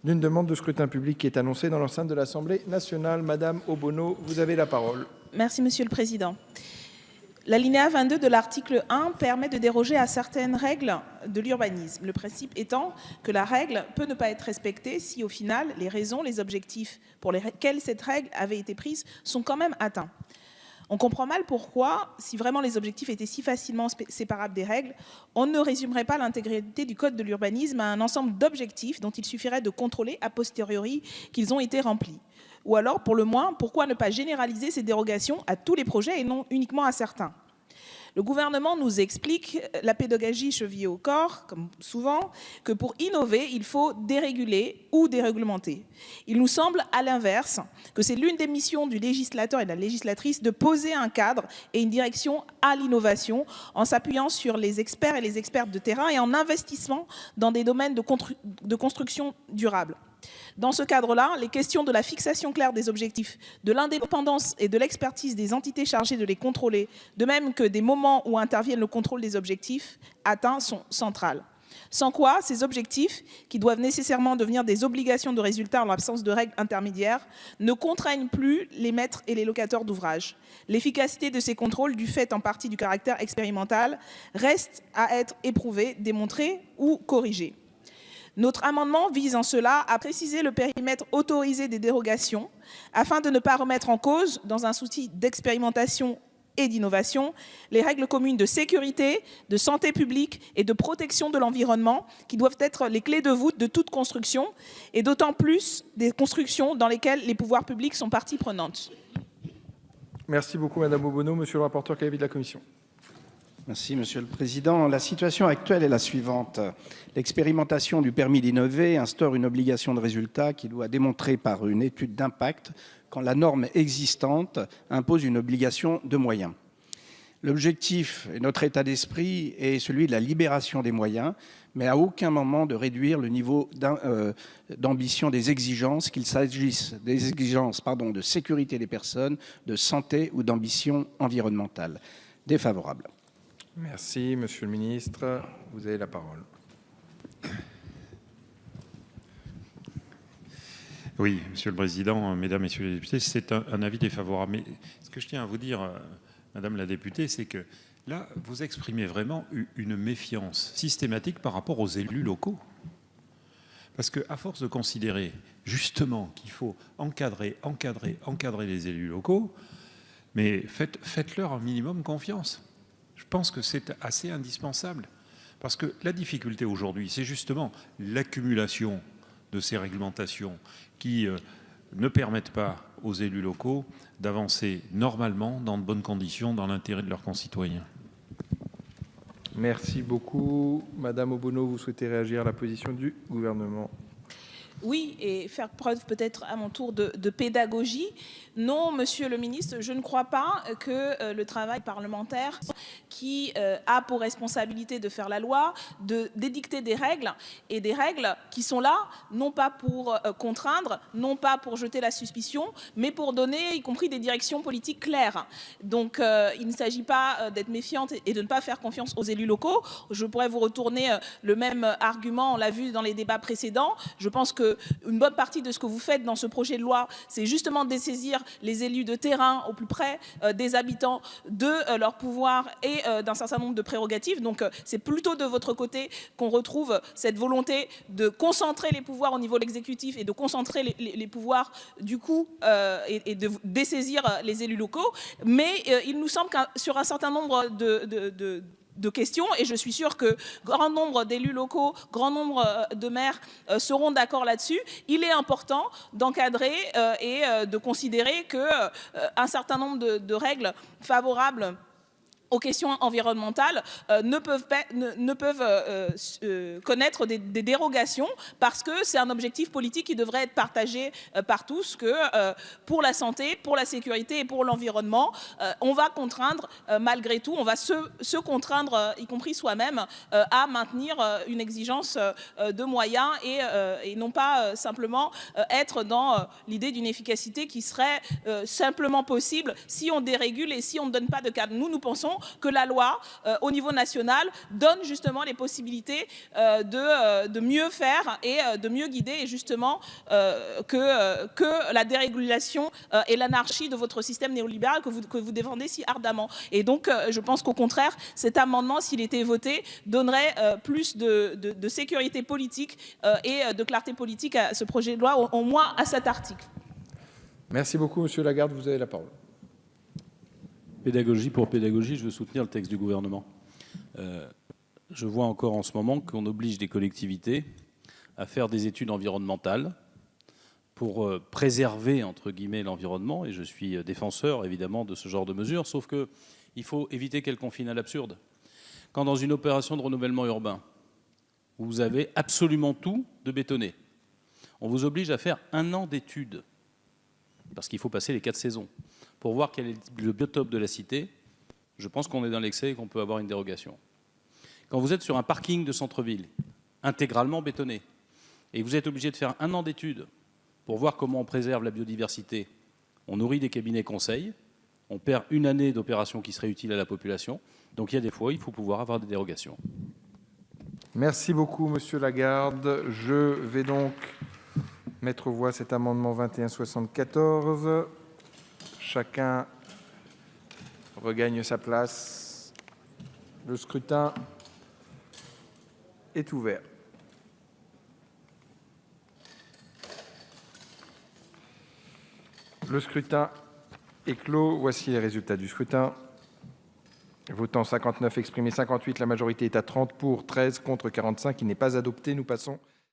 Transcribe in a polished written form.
d'une demande de scrutin public qui est annoncée dans l'enceinte de l'Assemblée nationale. Madame Obono, vous avez la parole. Merci, Monsieur le Président. L'alinéa 22 de l'article 1 permet de déroger à certaines règles de l'urbanisme. Le principe étant que la règle peut ne pas être respectée si, au final, les raisons, les objectifs pour lesquels cette règle avait été prise sont quand même atteints. On comprend mal pourquoi, si vraiment les objectifs étaient si facilement séparables des règles, on ne résumerait pas l'intégralité du Code de l'urbanisme à un ensemble d'objectifs dont il suffirait de contrôler a posteriori qu'ils ont été remplis. Ou alors, pour le moins, pourquoi ne pas généraliser ces dérogations à tous les projets et non uniquement à certains ? Le gouvernement nous explique, la pédagogie chevillée au corps, comme souvent, que pour innover, il faut déréguler ou déréglementer. Il nous semble, à l'inverse, que c'est l'une des missions du législateur et de la législatrice de poser un cadre et une direction à l'innovation en s'appuyant sur les experts et les expertes de terrain et en investissement dans des domaines de construction durable. Dans ce cadre-là, les questions de la fixation claire des objectifs, de l'indépendance et de l'expertise des entités chargées de les contrôler, de même que des moments où interviennent le contrôle des objectifs atteints sont centrales. Sans quoi, ces objectifs, qui doivent nécessairement devenir des obligations de résultat en l'absence de règles intermédiaires, ne contraignent plus les maîtres et les locataires d'ouvrages. L'efficacité de ces contrôles, du fait en partie du caractère expérimental, reste à être éprouvée, démontrée ou corrigée. Notre amendement vise en cela à préciser le périmètre autorisé des dérogations afin de ne pas remettre en cause, dans un souci d'expérimentation et d'innovation, les règles communes de sécurité, de santé publique et de protection de l'environnement qui doivent être les clés de voûte de toute construction et d'autant plus des constructions dans lesquelles les pouvoirs publics sont partie prenante. Merci beaucoup Madame Obono. Monsieur le rapporteur, quel est l'avis de la commission ? Merci, Monsieur le Président. La situation actuelle est la suivante. L'expérimentation du permis d'innover instaure une obligation de résultat qui doit démontrer par une étude d'impact quand la norme existante impose une obligation de moyens. L'objectif et notre état d'esprit est celui de la libération des moyens, mais à aucun moment de réduire le niveau d'ambition des exigences, qu'il s'agisse des exigences de sécurité des personnes, de santé ou d'ambition environnementale. Défavorable. Merci, Monsieur le Ministre. Vous avez la parole. Oui, Monsieur le Président, Mesdames, Messieurs les députés, c'est un avis défavorable. Mais ce que je tiens à vous dire, Madame la députée, c'est que là, vous exprimez vraiment une méfiance systématique par rapport aux élus locaux. Parce qu'à force de considérer justement qu'il faut encadrer les élus locaux, mais faites-leur un minimum confiance. Je pense que c'est assez indispensable. Parce que la difficulté aujourd'hui, c'est justement l'accumulation de ces réglementations qui ne permettent pas aux élus locaux d'avancer normalement, dans de bonnes conditions, dans l'intérêt de leurs concitoyens. Merci beaucoup. Madame Obono, vous souhaitez réagir à la position du gouvernement ? Oui, et faire preuve peut-être à mon tour de pédagogie. Non, Monsieur le Ministre, je ne crois pas que le travail parlementaire qui a pour responsabilité de faire la loi, d'édicter des règles, et des règles qui sont là, non pas pour contraindre, non pas pour jeter la suspicion, mais pour donner, y compris, des directions politiques claires. Donc, il ne s'agit pas d'être méfiante et de ne pas faire confiance aux élus locaux. Je pourrais vous retourner le même argument, on l'a vu dans les débats précédents. Je pense qu'une bonne partie de ce que vous faites dans ce projet de loi, c'est justement dessaisir les élus de terrain au plus près des habitants de leur pouvoir et d'un certain nombre de prérogatives. Donc c'est plutôt de votre côté qu'on retrouve cette volonté de concentrer les pouvoirs au niveau de l'exécutif et de concentrer les pouvoirs du coup et de dessaisir les élus locaux. Mais il nous semble que sur un certain nombre de questions, et je suis sûre que grand nombre d'élus locaux, grand nombre de maires seront d'accord là-dessus, il est important d'encadrer et de considérer qu'un certain nombre de règles favorables aux questions environnementales ne peuvent connaître des dérogations parce que c'est un objectif politique qui devrait être partagé par tous, que pour la santé, pour la sécurité et pour l'environnement, on va contraindre malgré tout, on va se contraindre, y compris soi-même, à maintenir une exigence de moyens et non pas simplement être dans l'idée d'une efficacité qui serait simplement possible si on dérégule et si on ne donne pas de cadre. Nous pensons voulons que la loi, au niveau national, donne justement les possibilités de mieux faire et de mieux guider, et justement que la dérégulation et l'anarchie de votre système néolibéral que vous défendez si ardemment. Et donc, je pense qu'au contraire, cet amendement, s'il était voté, donnerait plus de sécurité politique et de clarté politique à ce projet de loi, au moins à cet article. Merci beaucoup, Monsieur Lagarde. Vous avez la parole. Pédagogie pour pédagogie, je veux soutenir le texte du gouvernement. Je vois encore en ce moment qu'on oblige les collectivités à faire des études environnementales pour préserver, entre guillemets, l'environnement, et je suis défenseur, évidemment, de ce genre de mesures, sauf qu'il faut éviter qu'elles confinent à l'absurde. Quand dans une opération de renouvellement urbain, vous avez absolument tout de bétonné, on vous oblige à faire 1 an d'études, parce qu'il faut passer les 4 saisons, pour voir quel est le biotope de la cité. Je pense qu'on est dans l'excès et qu'on peut avoir une dérogation. Quand vous êtes sur un parking de centre-ville, intégralement bétonné, et vous êtes obligé de faire 1 an d'études pour voir comment on préserve la biodiversité, on nourrit des cabinets conseils, on perd 1 année d'opération qui serait utile à la population. Donc il y a des fois, il faut pouvoir avoir des dérogations. Merci beaucoup, Monsieur Lagarde. Je vais donc mettre aux voix cet amendement 2174. Chacun regagne sa place. Le scrutin est ouvert. Le scrutin est clos. Voici les résultats du scrutin. Votant 59, exprimé 58, la majorité est à 30 pour, 13 contre 45. Il n'est pas adopté. Nous passons